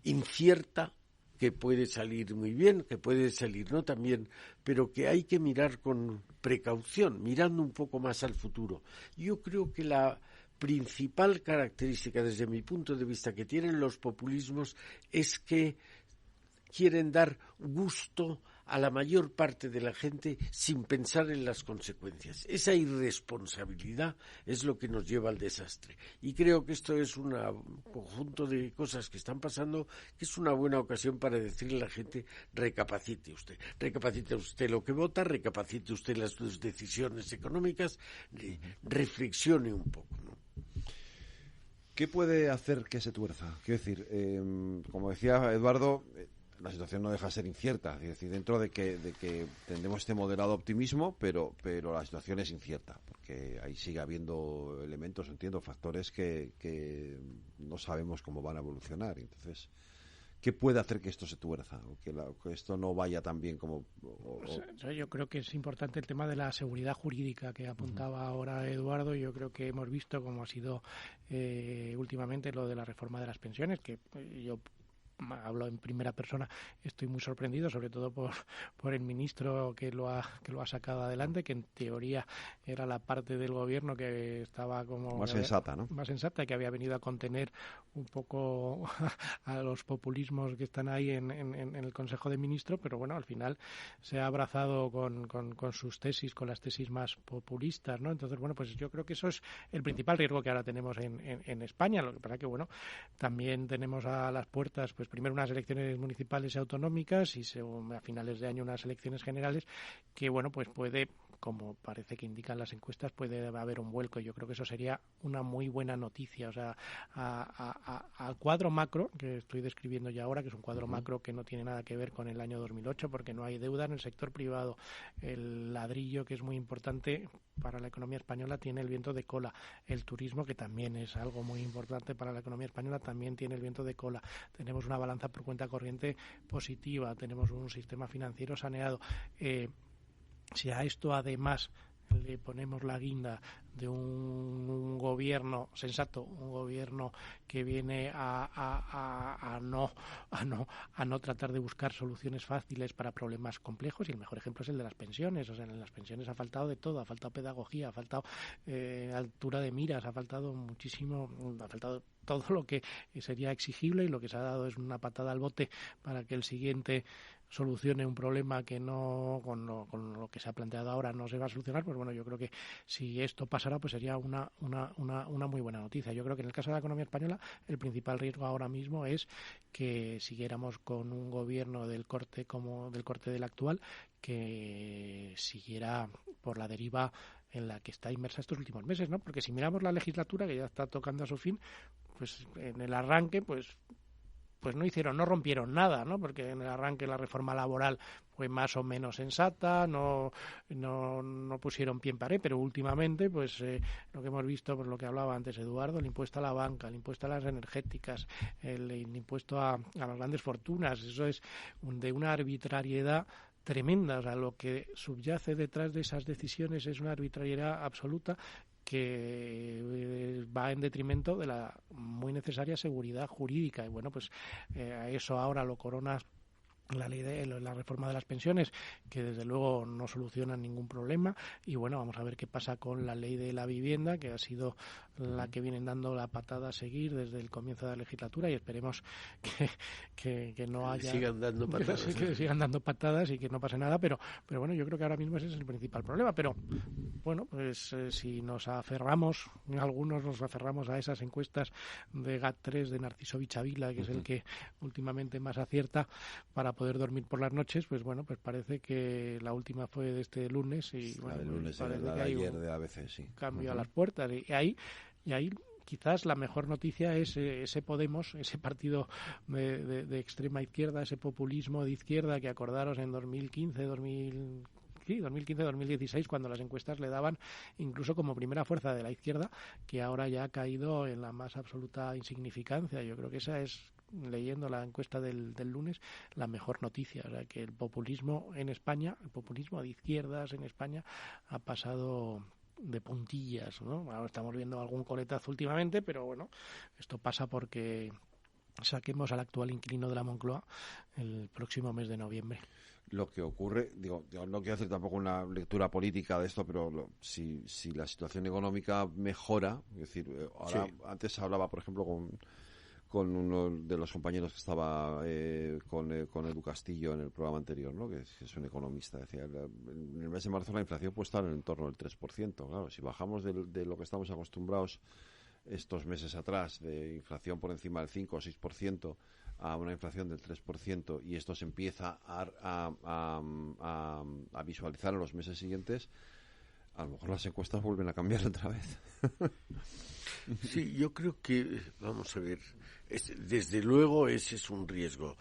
incierta, que puede salir muy bien, que puede salir no tan bien, pero que hay que mirar con precaución, mirando un poco más al futuro. Yo creo que la principal característica, desde mi punto de vista, que tienen los populismos es que quieren dar gusto a la mayor parte de la gente sin pensar en las consecuencias. Esa irresponsabilidad es lo que nos lleva al desastre. Y creo que esto es un conjunto de cosas que están pasando, que es una buena ocasión para decirle a la gente, recapacite usted lo que vota, recapacite usted las sus decisiones económicas, reflexione un poco, ¿no? ¿Qué puede hacer que se tuerza? Quiero decir, como decía Eduardo, la situación no deja de ser incierta, es decir, dentro de que tendremos este moderado optimismo, pero la situación es incierta, porque ahí sigue habiendo elementos, factores que no sabemos cómo van a evolucionar. Entonces, ¿qué puede hacer que esto se tuerza o que esto no vaya tan bien como...? Yo creo que es importante el tema de la seguridad jurídica que apuntaba ahora Eduardo. Yo creo que hemos visto cómo ha sido últimamente lo de la reforma de las pensiones, que yo hablo en primera persona, estoy muy sorprendido, sobre todo por el ministro que lo ha sacado adelante, que en teoría era la parte del gobierno que estaba como más sensata, ¿no? Más sensata, que había venido a contener un poco a los populismos que están ahí en el Consejo de Ministros, pero bueno, al final se ha abrazado con sus tesis, con las tesis más populistas, ¿no? Entonces, bueno, pues yo creo que eso es el principal riesgo que ahora tenemos en España. Lo que pasa que, bueno, también tenemos a las puertas, pues primero unas elecciones municipales y autonómicas y a finales de año unas elecciones generales que, bueno, pues puede, como parece que indican las encuestas, puede haber un vuelco. Yo creo que eso sería una muy buena noticia. O sea, al cuadro macro que estoy describiendo ya ahora, que es un cuadro macro que no tiene nada que ver con el año 2008, porque no hay deuda en el sector privado. El ladrillo, que es muy importante para la economía española, tiene el viento de cola. El turismo, que también es algo muy importante para la economía española, también tiene el viento de cola. Tenemos una balanza por cuenta corriente positiva, tenemos un sistema financiero saneado. Si a esto además le ponemos la guinda de un gobierno sensato, un gobierno que viene a no tratar de buscar soluciones fáciles para problemas complejos, y el mejor ejemplo es el de las pensiones. O sea, en las pensiones ha faltado de todo, ha faltado pedagogía, ha faltado altura de miras, ha faltado muchísimo, ha faltado todo lo que sería exigible, y lo que se ha dado es una patada al bote para que el siguiente solucione un problema que no, con lo que se ha planteado ahora, no se va a solucionar. Pues bueno, yo creo que si esto pasara, pues sería una muy buena noticia. Yo creo que en el caso de la economía española, el principal riesgo ahora mismo es que siguiéramos con un gobierno del corte del actual, que siguiera por la deriva en la que está inmersa estos últimos meses, ¿no? Porque si miramos la legislatura, que ya está tocando a su fin, pues en el arranque, pues no rompieron nada, ¿no? Porque en el arranque la reforma laboral fue más o menos sensata, no pusieron pie en pared, pero últimamente, pues lo que hemos visto, pues lo que hablaba antes Eduardo, el impuesto a la banca, el impuesto a las energéticas, el impuesto a las grandes fortunas, eso es de una arbitrariedad tremenda. O sea, lo que subyace detrás de esas decisiones es una arbitrariedad absoluta que va en detrimento de la muy necesaria seguridad jurídica. Y bueno, pues a eso ahora lo corona la ley de la reforma de las pensiones, que desde luego no soluciona ningún problema. Y bueno, vamos a ver qué pasa con la ley de la vivienda, que ha sido la que vienen dando la patada a seguir desde el comienzo de la legislatura, y esperemos que no haya... Sigan dando patadas. Que sigan dando patadas y que no pase nada, pero bueno, yo creo que ahora mismo ese es el principal problema. Pero bueno, pues si nos aferramos, algunos nos aferramos a esas encuestas de GAT3 de Narciso Vichavila, que es el que últimamente más acierta para poder dormir por las noches, pues bueno, pues parece que la última fue de este lunes y la bueno, del lunes, parece la que de hay ayer un de ABC, sí. cambio a las puertas y ahí quizás la mejor noticia es ese Podemos, ese partido de extrema izquierda, ese populismo de izquierda que acordaros en 2015-2016, cuando las encuestas le daban incluso como primera fuerza de la izquierda, que ahora ya ha caído en la más absoluta insignificancia. Yo creo que esa es, leyendo la encuesta del lunes, la mejor noticia. O sea, que el populismo en España, el populismo de izquierdas en España ha pasado de puntillas, ¿no? Ahora estamos viendo algún coletazo últimamente, pero bueno, esto pasa porque saquemos al actual inquilino de la Moncloa el próximo mes de noviembre. Lo que ocurre, digo, no quiero hacer tampoco una lectura política de esto, pero si la situación económica mejora, es decir, ahora antes hablaba, por ejemplo, con uno de los compañeros que estaba con Edu Castillo en el programa anterior, ¿no? Que es un economista. Decía, en el mes de marzo la inflación puede estar en torno al 3%. Claro, si bajamos de lo que estamos acostumbrados estos meses atrás, de inflación por encima del 5 o 6%, a una inflación del 3%, y esto se empieza a visualizar en los meses siguientes, a lo mejor las encuestas vuelven a cambiar otra vez. Sí, yo creo que, vamos a ver, desde luego ese es un riesgo,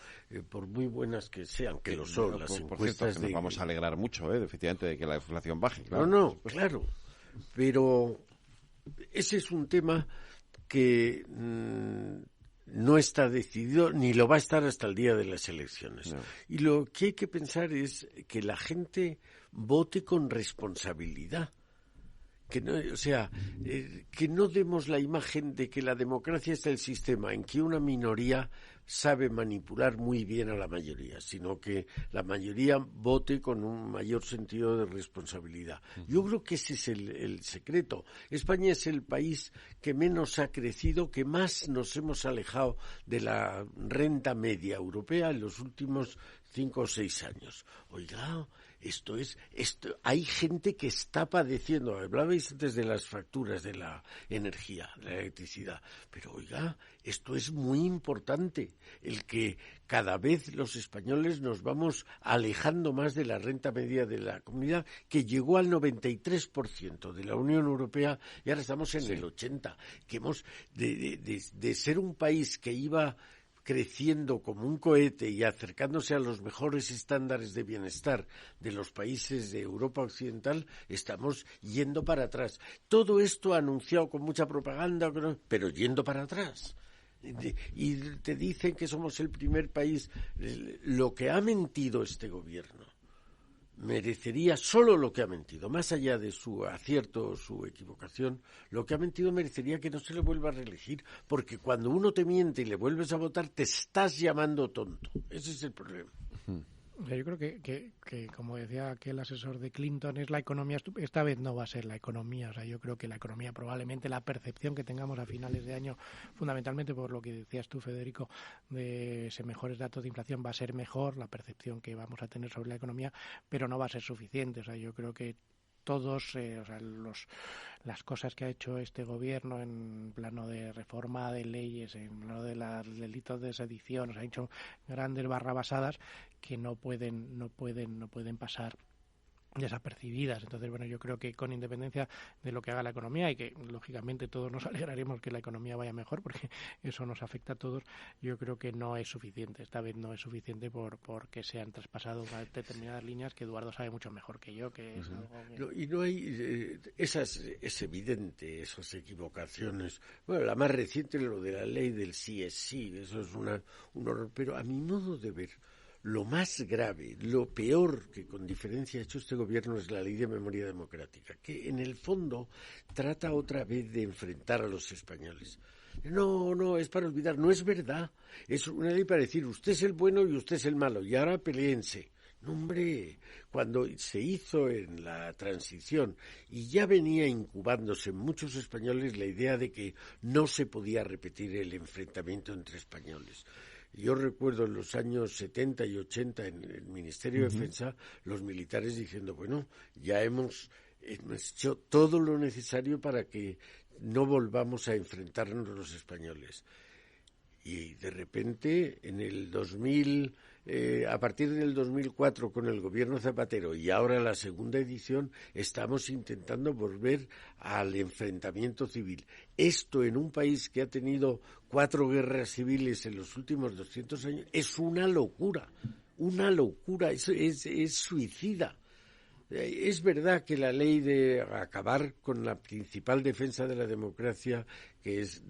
por muy buenas que sean, que lo son las encuestas. Por cierto, que nos vamos a alegrar mucho, efectivamente, de que la inflación baje. Claro. No, claro, pero ese es un tema que no está decidido ni lo va a estar hasta el día de las elecciones. No. Y lo que hay que pensar es que la gente vote con responsabilidad. Que no, o sea, que no demos la imagen de que la democracia es el sistema en que una minoría sabe manipular muy bien a la mayoría, sino que la mayoría vote con un mayor sentido de responsabilidad. Yo creo que ese es el secreto. España es el país que menos ha crecido, que más nos hemos alejado de la renta media europea en los últimos 5 o 6 años. Oiga, esto hay gente que está padeciendo. Hablabais antes de las facturas de la energía, de la electricidad, pero oiga, esto es muy importante, el que cada vez los españoles nos vamos alejando más de la renta media de la comunidad, que llegó al 93% de la Unión Europea y ahora estamos en el 80%, que hemos de ser un país que iba creciendo como un cohete y acercándose a los mejores estándares de bienestar de los países de Europa Occidental, estamos yendo para atrás. Todo esto anunciado con mucha propaganda, pero yendo para atrás. Y te dicen que somos el primer país. Lo que ha mentido este gobierno merecería, solo lo que ha mentido, más allá de su acierto o su equivocación, lo que ha mentido merecería que no se le vuelva a reelegir, porque cuando uno te miente y le vuelves a votar, te estás llamando tonto. Ese es el problema. Yo creo que como decía aquel asesor de Clinton, es la economía. Esta vez no va a ser la economía. O sea, yo creo que la economía, probablemente la percepción que tengamos a finales de año, fundamentalmente por lo que decías tú, Federico, de ese mejores datos de inflación, va a ser mejor la percepción que vamos a tener sobre la economía, pero no va a ser suficiente. O sea, yo creo que todos, las cosas que ha hecho este gobierno en plano de reforma de leyes, en plano de los delitos de sedición, ha hecho grandes barrabasadas que no pueden pasar desapercibidas. Entonces, bueno, yo creo que con independencia de lo que haga la economía, y que lógicamente todos nos alegraremos que la economía vaya mejor, porque eso nos afecta a todos, yo creo que no es suficiente. Esta vez no es suficiente porque se han traspasado determinadas líneas que Eduardo sabe mucho mejor que yo, que es algo que... Y no hay... es evidente, esas equivocaciones. Bueno, la más reciente, lo de la ley del sí es sí, eso es un horror, pero a mi modo de ver, lo más grave, lo peor que con diferencia ha hecho este gobierno es la Ley de Memoria Democrática, que en el fondo trata otra vez de enfrentar a los españoles. No, es para olvidar, no es verdad. Es una ley para decir, usted es el bueno y usted es el malo, y ahora peléense. No, hombre, cuando se hizo en la transición y ya venía incubándose en muchos españoles la idea de que no se podía repetir el enfrentamiento entre españoles. Yo recuerdo en los años 70 y 80 en el Ministerio de Defensa los militares diciendo, bueno, ya hemos hecho todo lo necesario para que no volvamos a enfrentarnos los españoles. Y de repente, en el 2000, a partir del 2004, con el gobierno Zapatero y ahora la segunda edición, estamos intentando volver al enfrentamiento civil. Esto en un país que ha tenido 4 guerras civiles en los últimos 200 años es una locura, es suicida. Es verdad que la ley de acabar con la principal defensa de la democracia, que es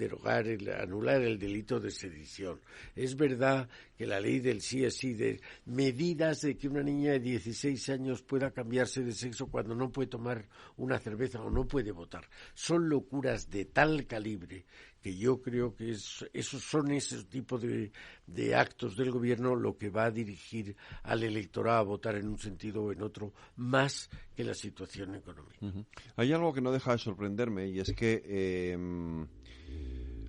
anular el delito de sedición. Es verdad que la ley del sí es sí, de medidas de que una niña de 16 años pueda cambiarse de sexo cuando no puede tomar una cerveza o no puede votar. Son locuras de tal calibre que yo creo que son ese tipo de actos del gobierno lo que va a dirigir al electorado a votar en un sentido o en otro, más que la situación económica. Hay algo que no deja de sorprenderme, y es que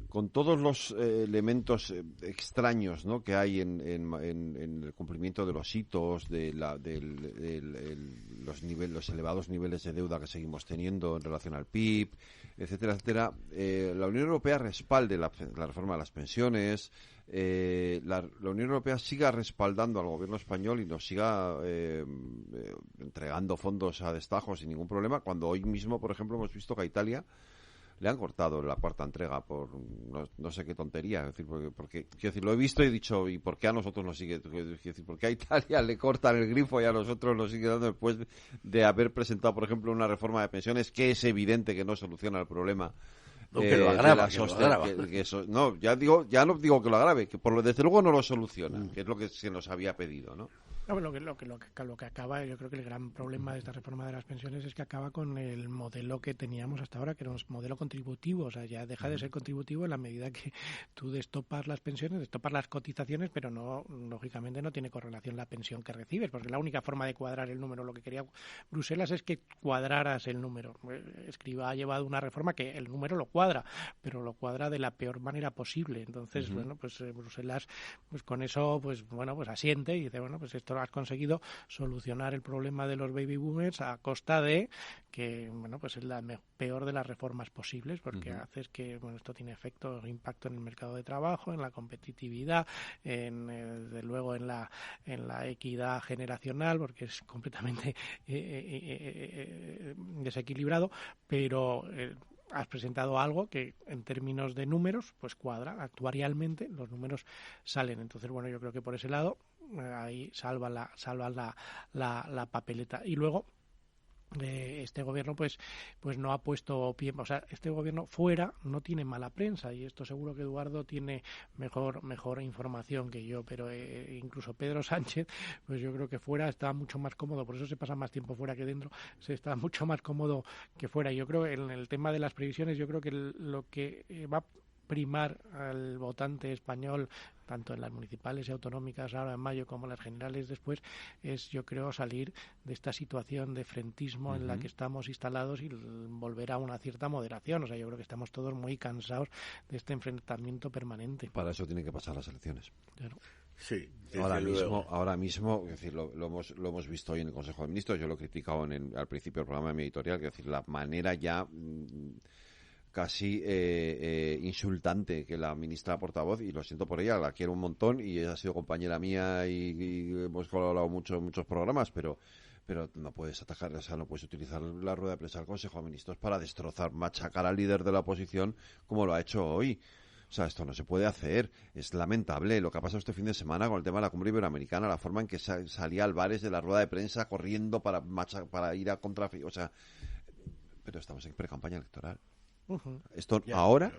con todos los elementos extraños, ¿no?, que hay en el cumplimiento de los hitos, los elevados niveles de deuda que seguimos teniendo en relación al PIB, etcétera, etcétera, la Unión Europea respalde la reforma de las pensiones, la Unión Europea siga respaldando al gobierno español y nos siga entregando fondos a destajo sin ningún problema, cuando hoy mismo, por ejemplo, hemos visto que a Italia le han cortado la cuarta entrega por no sé qué tontería. Es decir, porque quiero decir, lo he visto y he dicho, ¿y por qué a nosotros nos sigue? Quiero decir, ¿por qué a Italia le cortan el grifo y a nosotros nos sigue dando después de haber presentado, por ejemplo, una reforma de pensiones que es evidente que no soluciona el problema? No, que lo agrava, No, ya no digo que lo agrave, que desde luego no lo soluciona, que es lo que se nos había pedido, ¿no? No, lo que acaba, yo creo que el gran problema de esta reforma de las pensiones es que acaba con el modelo que teníamos hasta ahora, que era un modelo contributivo. O sea, ya deja de ser contributivo en la medida que tú destopas las pensiones, destopas las cotizaciones, pero no, lógicamente no tiene correlación la pensión que recibes, porque la única forma de cuadrar el número, lo que quería Bruselas es que cuadraras el número. Escrivá ha llevado una reforma que el número lo cuadra, pero lo cuadra de la peor manera posible. Entonces, bueno, pues Bruselas, pues con eso, pues bueno, pues asiente y dice, bueno, pues esto has conseguido solucionar el problema de los baby boomers a costa de que, bueno, pues es la peor de las reformas posibles, porque haces que, bueno, esto tiene impacto en el mercado de trabajo, en la competitividad, desde luego en la equidad generacional, porque es completamente desequilibrado, pero has presentado algo que en términos de números pues cuadra. Actuarialmente los números salen. Entonces, bueno, yo creo que por ese lado ahí salva la papeleta. Y luego este gobierno pues no ha puesto pie, o sea, este gobierno fuera no tiene mala prensa, y esto seguro que Eduardo tiene mejor información que yo, pero incluso Pedro Sánchez, pues yo creo que fuera está mucho más cómodo, por eso se pasa más tiempo fuera que dentro, se está mucho más cómodo que fuera. Yo creo que en el tema de las previsiones, yo creo que lo que va a primar al votante español, tanto en las municipales y autonómicas ahora en mayo como en las generales después, es, yo creo, salir de esta situación de frentismo en la que estamos instalados y volver a una cierta moderación. O sea, yo creo que estamos todos muy cansados de este enfrentamiento permanente. Para eso tienen que pasar las elecciones. Claro. Sí, ahora mismo, es decir, lo hemos visto hoy en el Consejo de Ministros. Yo lo he criticado al principio del programa de mi editorial, que es decir, la manera ya casi insultante que la ministra portavoz, y lo siento por ella, la quiero un montón y ella ha sido compañera mía y hemos colaborado mucho en muchos programas, pero no puedes atacar, o sea, no puedes utilizar la rueda de prensa del Consejo de Ministros para destrozar, machacar al líder de la oposición como lo ha hecho hoy. O sea, esto no se puede hacer. Es lamentable lo que ha pasado este fin de semana con el tema de la Cumbre Iberoamericana, la forma en que salía Álvarez de la rueda de prensa corriendo para ir a contra... O sea, pero estamos en pre-campaña electoral. Esto ahora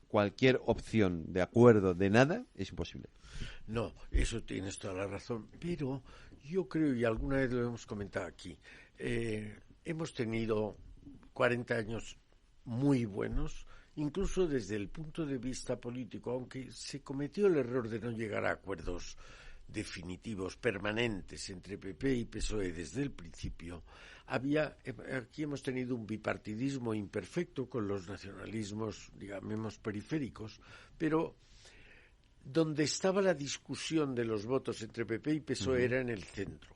cualquier opción de acuerdo de nada es imposible. No, eso tienes toda la razón, pero yo creo, y alguna vez lo hemos comentado aquí, hemos tenido 40 años muy buenos, incluso desde el punto de vista político, aunque se cometió el error de no llegar a acuerdos definitivos, permanentes entre PP y PSOE desde el principio, aquí hemos tenido un bipartidismo imperfecto con los nacionalismos, digamos, periféricos, pero donde estaba la discusión de los votos entre PP y PSOE era en el centro.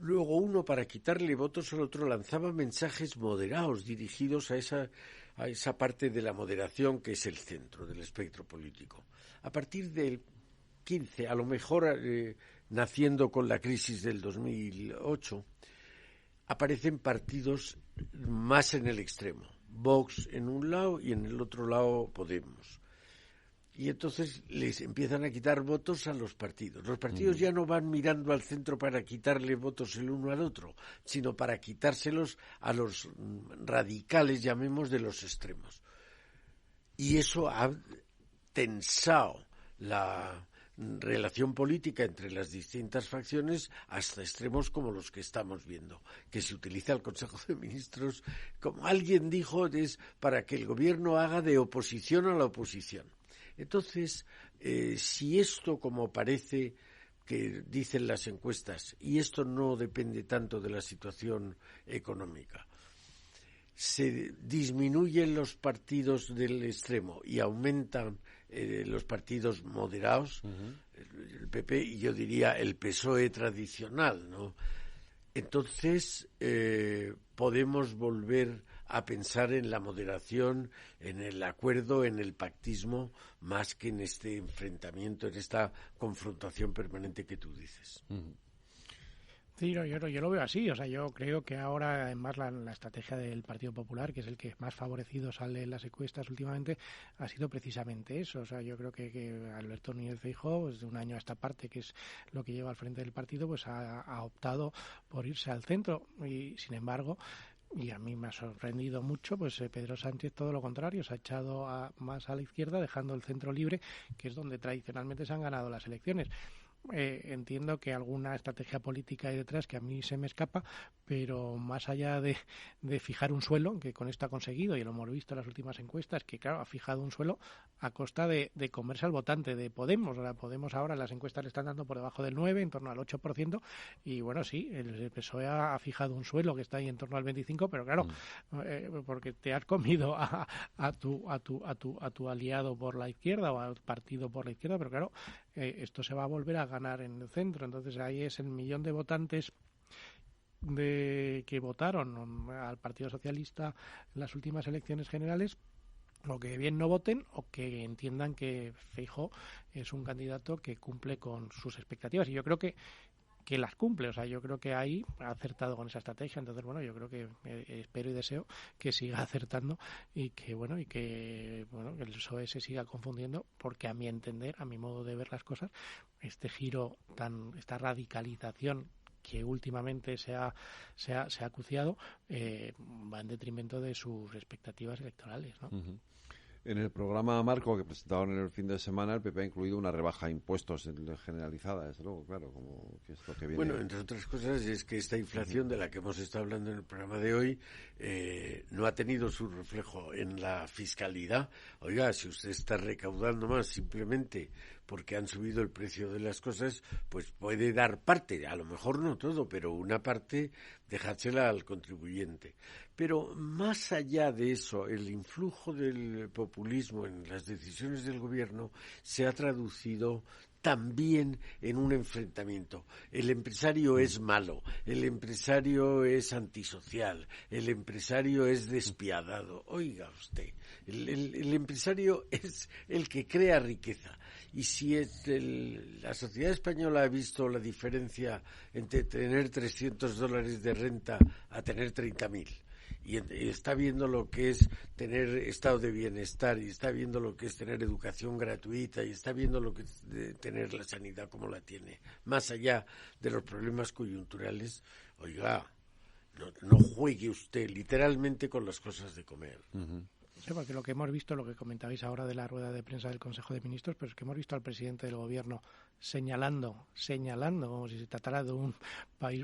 Luego uno, para quitarle votos al otro, lanzaba mensajes moderados dirigidos a esa parte de la moderación que es el centro del espectro político. A partir del 15, a lo mejor naciendo con la crisis del 2008, aparecen partidos más en el extremo. Vox en un lado y en el otro lado Podemos. Y entonces les empiezan a quitar votos a los partidos. Los partidos ya no van mirando al centro para quitarle votos el uno al otro, sino para quitárselos a los radicales, llamemos, de los extremos. Y eso ha tensado la relación política entre las distintas facciones hasta extremos como los que estamos viendo, que se utiliza el Consejo de Ministros, como alguien dijo, es para que el gobierno haga de oposición a la oposición. Entonces, si esto, como parece que dicen las encuestas, y esto no depende tanto de la situación económica, se disminuyen los partidos del extremo y aumentan los partidos moderados, el PP y yo diría el PSOE tradicional, ¿no? Entonces podemos volver a pensar en la moderación, en el acuerdo, en el pactismo, más que en este enfrentamiento, en esta confrontación permanente que tú dices. Sí, yo lo veo así. O sea, yo creo que ahora, además, la estrategia del Partido Popular, que es el que más favorecido sale en las encuestas últimamente, ha sido precisamente eso. O sea, yo creo que Alberto Núñez Feijóo, desde un año a esta parte, que es lo que lleva al frente del partido, pues ha optado por irse al centro. Y, sin embargo, y a mí me ha sorprendido mucho, pues Pedro Sánchez todo lo contrario, se ha echado más a la izquierda, dejando el centro libre, que es donde tradicionalmente se han ganado las elecciones. Entiendo que alguna estrategia política hay detrás que a mí se me escapa, pero más allá de fijar un suelo, que con esto ha conseguido, y lo hemos visto en las últimas encuestas, que claro, ha fijado un suelo a costa de comerse al votante de Podemos. Ahora Podemos ahora en las encuestas le están dando por debajo del 9%, en torno al 8%, y bueno, sí, el PSOE ha fijado un suelo que está ahí en torno al 25%, pero claro, porque te has comido a tu aliado por la izquierda o al partido por la izquierda, pero claro, esto se va a volver a ganar en el centro. Entonces ahí es el millón de votantes que votaron al Partido Socialista en las últimas elecciones generales, o que bien no voten o que entiendan que Feijóo es un candidato que cumple con sus expectativas, y yo creo que las cumple. O sea, yo creo que ahí ha acertado con esa estrategia. Entonces, bueno, yo creo que espero y deseo que siga acertando y que el PSOE se siga confundiendo, porque a mi entender, a mi modo de ver las cosas, este giro esta radicalización que últimamente se ha acuciado, va en detrimento de sus expectativas electorales, ¿no? Uh-huh. En el programa Marco que presentaron en el fin de semana, el PP ha incluido una rebaja de impuestos generalizada, desde luego, claro, como que es lo que viene. Bueno, entre otras cosas, es que esta inflación de la que hemos estado hablando en el programa de hoy no ha tenido su reflejo en la fiscalidad. Oiga, si usted está recaudando más simplemente porque han subido el precio de las cosas, pues puede dar parte, a lo mejor no todo, pero una parte dejársela al contribuyente. Pero más allá de eso, el influjo del populismo en las decisiones del gobierno se ha traducido también en un enfrentamiento. El empresario es malo, el empresario es antisocial, el empresario es despiadado. Oiga usted, el empresario es el que crea riqueza. Y si la sociedad española ha visto la diferencia entre tener $300 de renta a tener 30.000, y está viendo lo que es tener estado de bienestar, y está viendo lo que es tener educación gratuita, y está viendo lo que es tener la sanidad como la tiene, más allá de los problemas coyunturales, oiga, no juegue usted literalmente con las cosas de comer. Uh-huh. Sí, porque lo que hemos visto, lo que comentabais ahora de la rueda de prensa del Consejo de Ministros, pero es que hemos visto al presidente del Gobierno señalando, como si se tratara de un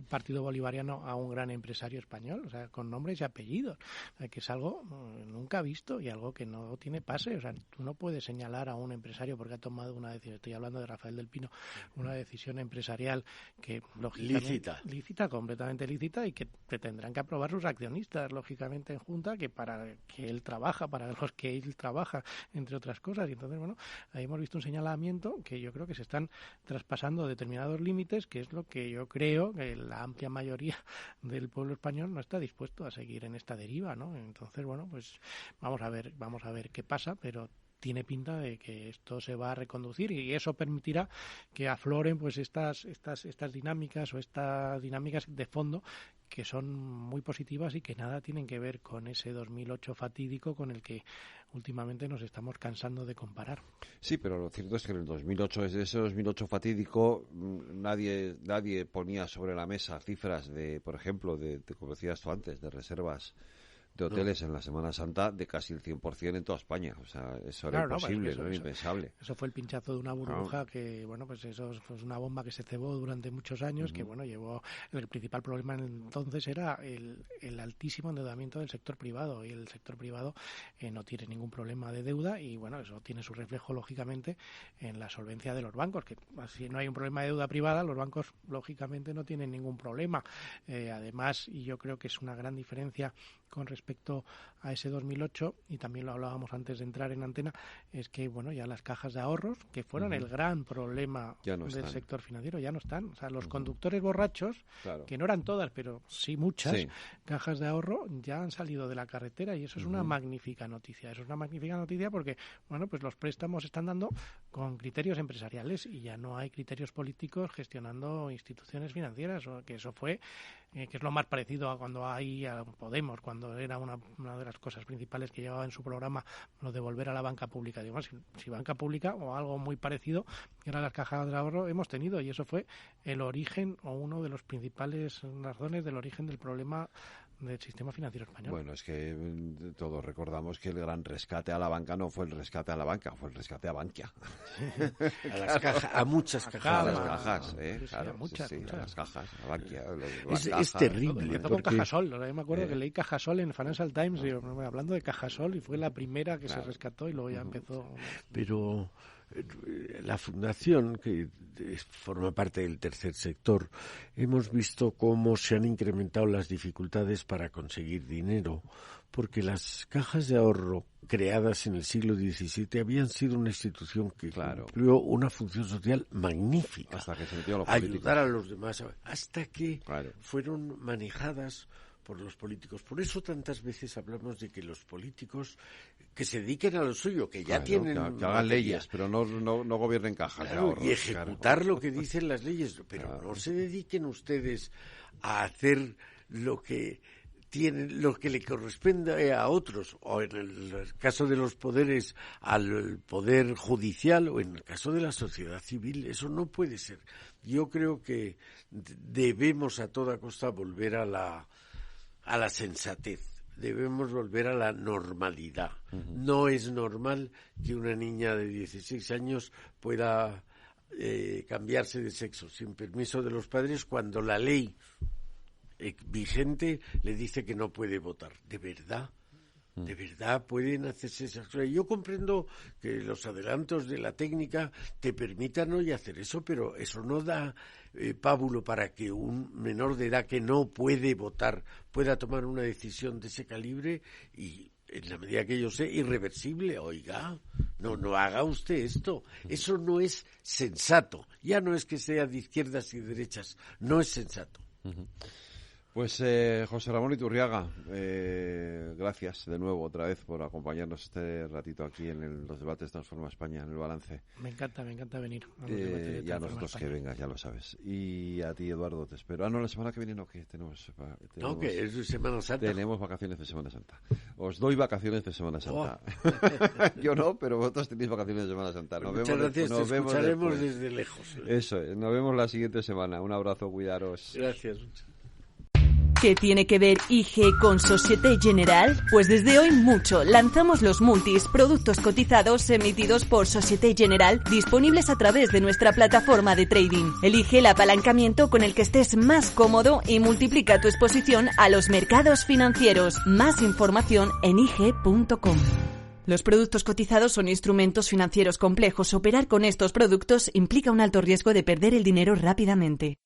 partido bolivariano a un gran empresario español, o sea, con nombres y apellidos, o sea, que es algo nunca visto y algo que no tiene pase. O sea, tú no puedes señalar a un empresario porque ha tomado una decisión, estoy hablando de Rafael del Pino, una decisión empresarial que lógicamente lícita, completamente lícita, y que te tendrán que aprobar sus accionistas, lógicamente en junta, que para que él trabaja, para los que él trabaja, entre otras cosas. Y entonces, bueno, ahí hemos visto un señalamiento que yo creo que se están traspasando determinados límites, que es lo que yo creo que la amplia mayoría del pueblo español no está dispuesto a seguir en esta deriva, ¿no? Entonces, bueno, pues vamos a ver qué pasa, pero tiene pinta de que esto se va a reconducir y eso permitirá que afloren pues estas dinámicas o estas dinámicas de fondo que son muy positivas y que nada tienen que ver con ese 2008 fatídico con el que últimamente nos estamos cansando de comparar. Sí, pero lo cierto es que en el 2008, desde ese 2008 fatídico, nadie ponía sobre la mesa cifras de, por ejemplo, de como decías tú antes, de reservas de hoteles en la Semana Santa de casi el 100% en toda España. O sea, eso era imposible, era impensable. Eso fue el pinchazo de una burbuja que, bueno, pues eso fue una bomba que se cebó durante muchos años, que, bueno, llevó... El principal problema entonces era el altísimo endeudamiento del sector privado, y el sector privado no tiene ningún problema de deuda y, bueno, eso tiene su reflejo, lógicamente, en la solvencia de los bancos, que si no hay un problema de deuda privada, los bancos, lógicamente, no tienen ningún problema. Además, y yo creo que es una gran diferencia con respecto a ese 2008, y también lo hablábamos antes de entrar en antena, es que, bueno, ya las cajas de ahorros, que fueron el gran problema del sector financiero, ya no están. O sea, los conductores borrachos, que no eran todas, pero sí muchas cajas de ahorro, ya han salido de la carretera, y eso es una magnífica noticia. Eso es una magnífica noticia porque, bueno, pues los préstamos están dando con criterios empresariales y ya no hay criterios políticos gestionando instituciones financieras, o que eso fue... que es lo más parecido a cuando hay a Podemos, cuando era una de las cosas principales que llevaba en su programa lo de volver a la banca pública. Digo, si banca pública o algo muy parecido, que eran las cajas de ahorro, hemos tenido, y eso fue el origen o uno de los principales razones del origen del problema del sistema financiero español. Bueno, es que todos recordamos que el gran rescate a la banca no fue el rescate a la banca, fue el rescate a Bankia. A las cajas, a muchas cajas. A las cajas, claro, muchas. A las cajas, a Bankia. Es terrible. Empezó con Cajasol. Yo me acuerdo que leí Cajasol en Financial Times, hablando de Cajasol, y fue la primera que se rescató y luego ya empezó... Pero... la fundación, que forma parte del tercer sector, hemos visto cómo se han incrementado las dificultades para conseguir dinero, porque las cajas de ahorro creadas en el siglo XVII habían sido una institución que cumplió una función social magnífica, hasta que se metió a los ayudar a los demás, hasta que fueron manejadas por los políticos. Por eso tantas veces hablamos de que los políticos que se dediquen a lo suyo, que ya tienen... Que hagan leyes, pero no gobiernen cajas de ahorro. Y ejecutar lo que dicen las leyes. Pero no se dediquen ustedes a hacer lo que tienen, lo que le corresponde a otros, o en el caso de los poderes al poder judicial, o en el caso de la sociedad civil. Eso no puede ser. Yo creo que debemos a toda costa volver a la sensatez. Debemos volver a la normalidad. No es normal que una niña de 16 años pueda cambiarse de sexo sin permiso de los padres cuando la ley vigente le dice que no puede votar. ¿De verdad? ¿De verdad pueden hacerse esas cosas? Yo comprendo que los adelantos de la técnica te permitan hoy hacer eso, pero eso no da pábulo para que un menor de edad que no puede votar pueda tomar una decisión de ese calibre y, en la medida que yo sé, irreversible. Oiga, no haga usted esto. Eso no es sensato. Ya no es que sea de izquierdas y derechas. No es sensato. Pues José Ramón Iturriaga, gracias de nuevo otra vez por acompañarnos este ratito aquí en los debates Transforma España, en el balance. Me encanta venir. Y a nosotros que vengas, ya lo sabes. Y a ti, Eduardo, te espero. La semana que viene no, que tenemos... No, que es Semana Santa. Tenemos vacaciones de Semana Santa. Os doy vacaciones de Semana Santa. Yo no, pero vosotros tenéis vacaciones de Semana Santa. Muchas gracias, te escucharemos desde lejos. Eso, nos vemos la siguiente semana. Un abrazo, cuidaros. Gracias. ¿Qué tiene que ver IG con Société Générale? Pues desde hoy mucho. Lanzamos los multis, productos cotizados emitidos por Société Générale, disponibles a través de nuestra plataforma de trading. Elige el apalancamiento con el que estés más cómodo y multiplica tu exposición a los mercados financieros. Más información en IG.com. Los productos cotizados son instrumentos financieros complejos. Operar con estos productos implica un alto riesgo de perder el dinero rápidamente.